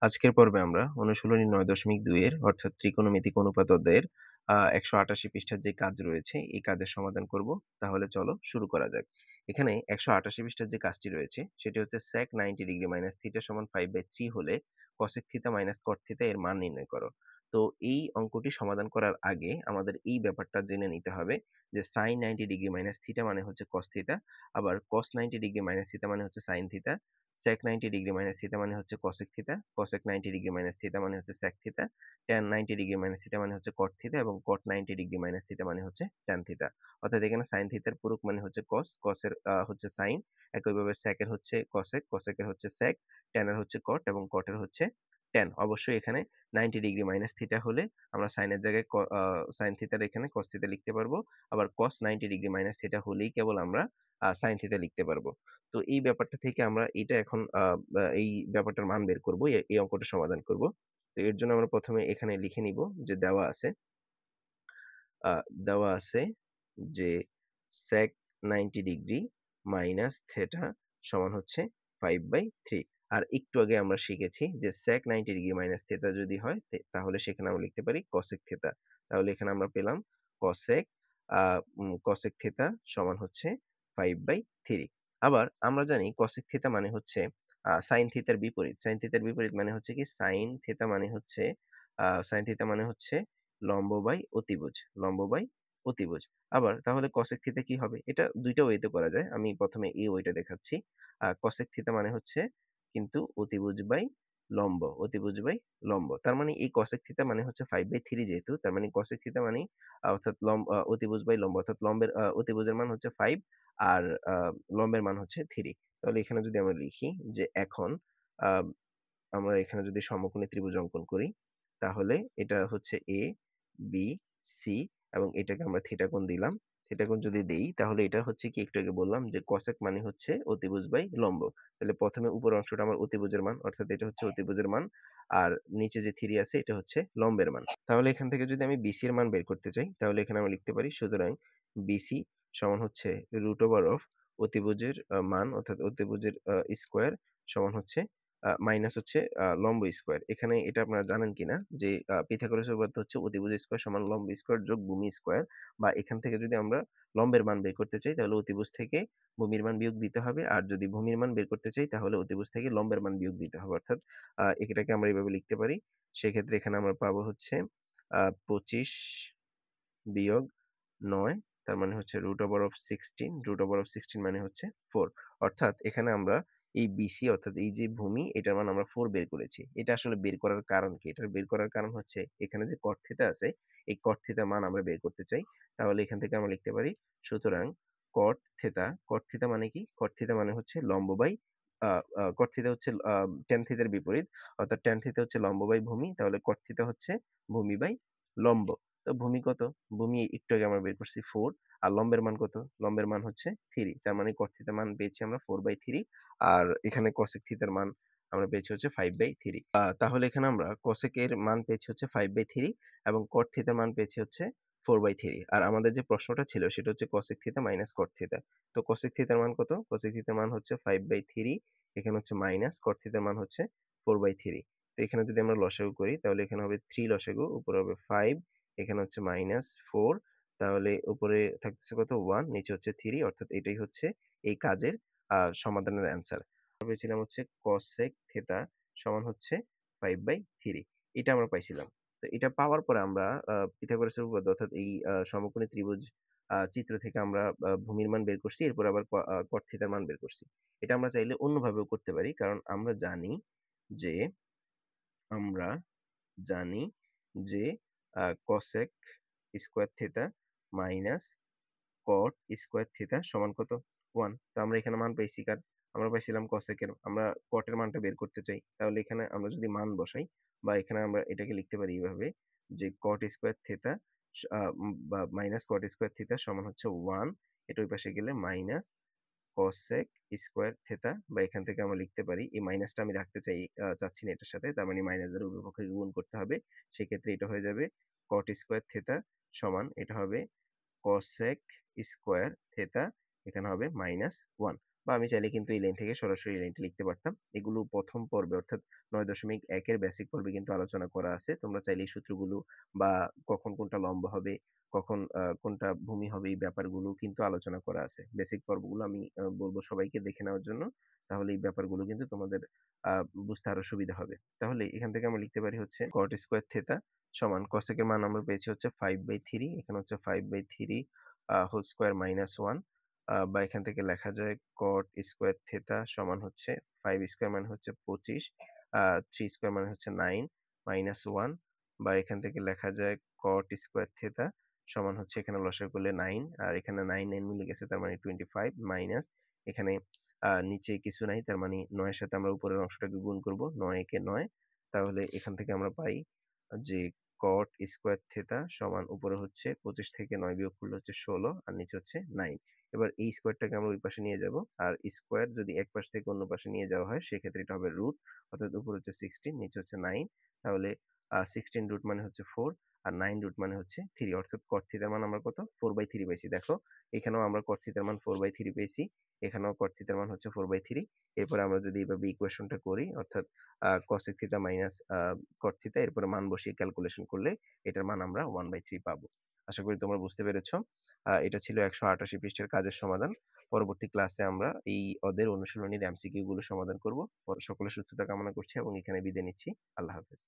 আজকের পর্বে আমরা অনুশীলনী ৯.২ এর অর্থাৎ ত্রিকোণমিতিক অনুপাত অধ্যায়ের ১৮৮ পৃষ্ঠার যে কাজ রয়েছে এই কাজের সমাধান করব। তাহলে চলো শুরু করা যাক। এখানে ১৮৮ পৃষ্ঠার যে কাজটি রয়েছে সেটি হচ্ছে sec 90 ডিগ্রি মাইনাস থিটা সমান 5/3 হলে cosec theta minus cot theta এর মান নির্ণয় করো। তো এই অঙ্কটি সমাধান করার আগে আমাদের এই ব্যাপারটা জেনে নিতে হবে যে sin 90 ডিগ্রি মাইনাস থিটা মানে হচ্ছে cos থিটা, আবার cos 90 ডিগ্রি মাইনাস থিটা মানে হচ্ছে sin theta, sec 90 degree minus theta মানে হচ্ছে cosec theta, cosec 90 degree minus theta মানে হচ্ছে sec theta, tan 90 degree minus theta মানে হচ্ছে cot থিটা এবং cot 90 ডিগ্রি মাইনাস থিটা মানে হচ্ছে tan থিটা। অর্থাৎ এখানে sin থিটার পুরুষ মানে হচ্ছে cos, cos এর হচ্ছে sin, একইভাবে sec এর হচ্ছে cosec, cosec এর হচ্ছে sec, tan এর হচ্ছে cot এবং cot এর হচ্ছে tan। অবশ্যই এখানে 90 ডিগ্রি মাইনাস থিটা হলে আমরা sin এর জায়গায় sin থিটার এখানে cos থিটা লিখতে পারবো, আবার cos 90 ডিগ্রি মাইনাস থিটা হলেই কেবল আমরা sin থিটা লিখতে পারবো। তো এই ব্যাপারটা থেকে আমরা এটা এখন এই ব্যাপারটার মান বের করব, এই অঙ্কটা সমাধান করব। তো এর জন্য আমরা প্রথমে এখানে লিখে নিব যে দেওয়া আছে যে sec 90 ডিগ্রি মাইনাস থিটা সমান হচ্ছে 5/3। আর একটু আগে আমরা শিখেছি যে sec 90 ডিগ্রি মাইনাস থিটা যদি হয় তাহলে সেখানে আমরা লিখতে পারি cosec থিটা। তাহলে এখানে আমরা পেলাম cosec cosec থিটা সমান হচ্ছে 5/3। আবার আমরা জানি cosec থিটা মানে হচ্ছে sin থিটার বিপরীত। sin থিটার বিপরীত মানে হচ্ছে কি sin থিটা মানে হচ্ছে sin থিটা মানে হচ্ছে লম্ব বাই অতিভুজ, লম্ব বাই অতিভুজ। আবার তাহলে cosec থিটা কি হবে? এটা দুইটা ওয়েতে করা যায়। আমি প্রথমে এই ওয়েটা দেখাচ্ছি। cosec থিটা মানে হচ্ছে কিন্তু অতিভুজ বাই লম্ব, অতিভুজ বাই লম্ব। তার মানে এই cosec থিটা মানে হচ্ছে 5/3 যেহেতু, তার মানে cosec থিটা মানে অর্থাৎ অতিভুজ বাই লম্ব, অর্থাৎ লম্বের অতিভুজের মান হচ্ছে 5 আর লম্বের মান হচ্ছে 3। তাহলে এখানে যদি আমরা লিখি যে এখন আ আমরা এখানে যদি সমকোণী ত্রিভুজ অঙ্কন করি তাহলে এটা হচ্ছে এ, বি, সি এবং এটাকে আমরা থিটা কোণ দিলাম। থিটা কোণ যদি দেই তাহলে এটা হচ্ছে কি, একটু আগে বললাম যে cosec মানে হচ্ছে অতিভুজ বাই লম্ব। তাহলে প্রথমে উপরের অংশটা আমার অতিভুজের মান, অর্থাৎ এটা হচ্ছে অতিভুজের মান, আর নিচে যে 3 আছে এটা হচ্ছে লম্বের মান। তাহলে এখান থেকে যদি আমি BC এর মান বের করতে চাই তাহলে এখানে আমরা লিখতে পারি সুতরাং BC সমান হচ্ছে √of অতিভুজের মান, অর্থাৎ অতিভুজের স্কয়ার সমান হচ্ছে মাইনাস হচ্ছে লম্ব স্কয়ার। এখানে এটা আপনারা জানেন কিনা যে পিথাগোরাসের উপপাদ্য হচ্ছে অতিভুজ স্কয়ার সমান লম্ব স্কয়ার যোগ ভূমি স্কয়ার, বা এখান থেকে যদি আমরা লম্বের মান বের করতে চাই তাহলে অতিভুজ থেকে ভূমির মান বিয়োগ দিতে হবে, আর যদি ভূমির মান বের করতে চাই তাহলে অতিভুজ থেকে লম্বের মান বিয়োগ দিতে হবে। অর্থাৎ এটাকে আমরা এভাবে লিখতে পারি। সেক্ষেত্রে এখানে আমরা পাবো হচ্ছে 25 বিয়োগ 9, তার মানে হচ্ছে √16 মানে হচ্ছে 4। অর্থাৎ এখানে আমরা এই BC অর্থাৎ এই যে ভূমি এটার মান আমরা 4 বের করেছি। এটা আসলে বের করার কারণ কি? এটার বের করার কারণ হচ্ছে এখানে যে cot থিটা আছে এই cot থিটার মান আমরা বের করতে চাই। তাহলে এখান থেকে আমরা লিখতে পারি সুতরাং cot থিটা মানে কি? cot থিটা মানে হচ্ছে লম্ব বাই আ আ cot থিটা হচ্ছে tan থিটার বিপরীত। অর্থাৎ tan থিটা হচ্ছে লম্ব বাই ভূমি। তাহলে cot থিটা হচ্ছে ভূমি বাই লম্ব। তো ভূমি কত? ভূমি একটু আগে আমরা বের করছি 4, আর লম্বের মান কত? লম্বের মান হচ্ছে 3। তার মানে cot থিটার মান পেয়েছি আমরা 4/3, আর এখানে cosec থিটার মান আমরা পেয়েছি হচ্ছে 5/3। তাহলে এখানে আমরা cosec এর মান পেয়েছি হচ্ছে 5/3 এবং cot থিটার মান পেয়েছি হচ্ছে 4/3। আর আমাদের যে প্রশ্নটা ছিল সেটা হচ্ছে cosec theta minus cot theta. তো cosec থিটার মান কত? cosec থিটার মান হচ্ছে 5/3, এখানে হচ্ছে মাইনাস cot থিটার মান হচ্ছে 4/3। তো এখানে যদি আমরা লসাগু করি তাহলে এখানে হবে 3 লসাগু, উপরে হবে 5, এখানে হচ্ছে -4, তাহলে উপরে থাকতেছে কত 1, নিচে হচ্ছে 3, অর্থাৎ এটাই হচ্ছে এই কাজের সমাধানের অ্যান্সার। পেয়েছিলাম হচ্ছে cosec থিটা সমান হচ্ছে 5/3, এটা আমরা পাইছিলাম। তো এটা পাওয়ার পরে আমরা পিথাগোরাসের উপপাদ্য অর্থাৎ এই সমকোণী ত্রিভুজ চিত্র থেকে আমরা ভূমির মান বের করছি, এরপর আবার cot থিটার মান বের করছি। এটা আমরা চাইলে অন্যভাবেও করতে পারি, কারণ যে আমরা জানি যে cosec square theta minus cot square theta সমান কত? 1। তো আমরা এখানে মান পাইছি কার? আমরা পাইছিলাম cosec এর। আমরা cot এর মানটা বের করতে চাই। তাহলে এখানে আমরা যদি মান বসাই, বা এখানে আমরা এটাকে লিখতে পারি এভাবে যে cot স্কয়ার থিটা বা মাইনাস cot স্কয়ার থিটা সমান হচ্ছে 1। এটা ওই পাশে গেলে মাইনাস cosec স্কয়ার থিটা, বা এখান থেকে আমরা লিখতে পারি, এই মাইনাসটা আমি রাখতে চাচ্ছি না এটার সাথে, তার মানে মাইনাস দ্বারা উভয় পক্ষকে গুণ করতে হবে। সেক্ষেত্রে এটা হয়ে যাবে cot স্কয়ার থিটা সমান, এটা হবে cosec স্কয়ার থিটা, এখানে হবে -1। বা আমি চাইলে কিন্তু এই লাইন থেকে সরাসরি এই লাইনটা লিখতে পারতাম। এগুলো ১ম পর্বে অর্থাৎ ৯.১ এর বেসিক পর্বে কিন্তু আলোচনা করা আছে। তোমরা চাইলে এই সূত্রগুলো বা কখন কোনটা লম্ব হবে, কখন কোনটা ভূমি হবে এই ব্যাপারগুলো কিন্তু আলোচনা করা আছে। বেসিক পর্বগুলো আমি বলব সবাইকে দেখে নেওয়ার জন্য। তাহলে এই ব্যাপারগুলো কিন্তু তোমাদের আ বুঝতে আরো সুবিধা হবে। তাহলে এখান থেকে আমরা লিখতে পারি হচ্ছে cot স্কয়ার থিটা সমান cosec এর মান আমরা পেয়েছি হচ্ছে 5/3, এখানে হচ্ছে 5/3 হোল স্কয়ার মাইনাস 1 বা এখান থেকে লেখা যায় cot স্কয়ার থিটা সমান হচ্ছে 5 স্কয়ার মানে হচ্ছে 25, 3 স্কয়ার মানে হচ্ছে 9 মাইনাস 1 বা এখান থেকে লেখা যায় cot স্কয়ার থিটা সমান হচ্ছে এখানে লসাগু করলে 9 আর এখানে 9 মিলে গেছে তার মানে 25 মাইনাস এখানে নিচে কিছু নাই তার মানে ৯ এর সাথে আমরা উপরের অংশটাকে গুণ করব। ৯ একে ৯ তাহলে এখান থেকে আমরা পাই যে cot স্কয়ার থিটা সমান উপরে হচ্ছে 25 থেকে 9 বিয়োগ করলে হচ্ছে 16 আর নিচে হচ্ছে 9। এবার এই স্কয়ারটাকে আমরা ওই পাশে নিয়ে যাব। আর স্কয়ার যদি এক পাশ থেকে অন্য পাশে নিয়ে যাওয়া হয় সেক্ষেত্রে এটা হবে রুট অর্থাৎ উপরে হচ্ছে 16 নিচে হচ্ছে 9 তাহলে 16 রুট মানে হচ্ছে 4 আর 9 রুট মানে হচ্ছে 3 অর্থাৎ cot থিটার মান আমরা কত 4/3 পাইছি। দেখো এখানেও আমরা cot থিটার মান 4/3 পেয়েছি, এখানেও cot থিটার মান হচ্ছে 4/3। এরপরে আমরা যদি এভাবে ইকুয়েশনটা করি অর্থাৎ cosec theta minus cot theta এরপরে মান বসিয়ে ক্যালকুলেশন করলে এটার মান আমরা 1/3 পাবো। আশা করি তোমরা বুঝতে পেরেছো। এটা ছিল ১৮৮ পৃষ্ঠার কাজের সমাধান। পরবর্তী ক্লাসে আমরা এই ওদের অনুশীলনীর এমসিকিউ গুলো সমাধান করব। সকলের সুস্থতা কামনা করছি এবং এখানে বিদায় নিচ্ছি। আল্লাহ হাফেজ।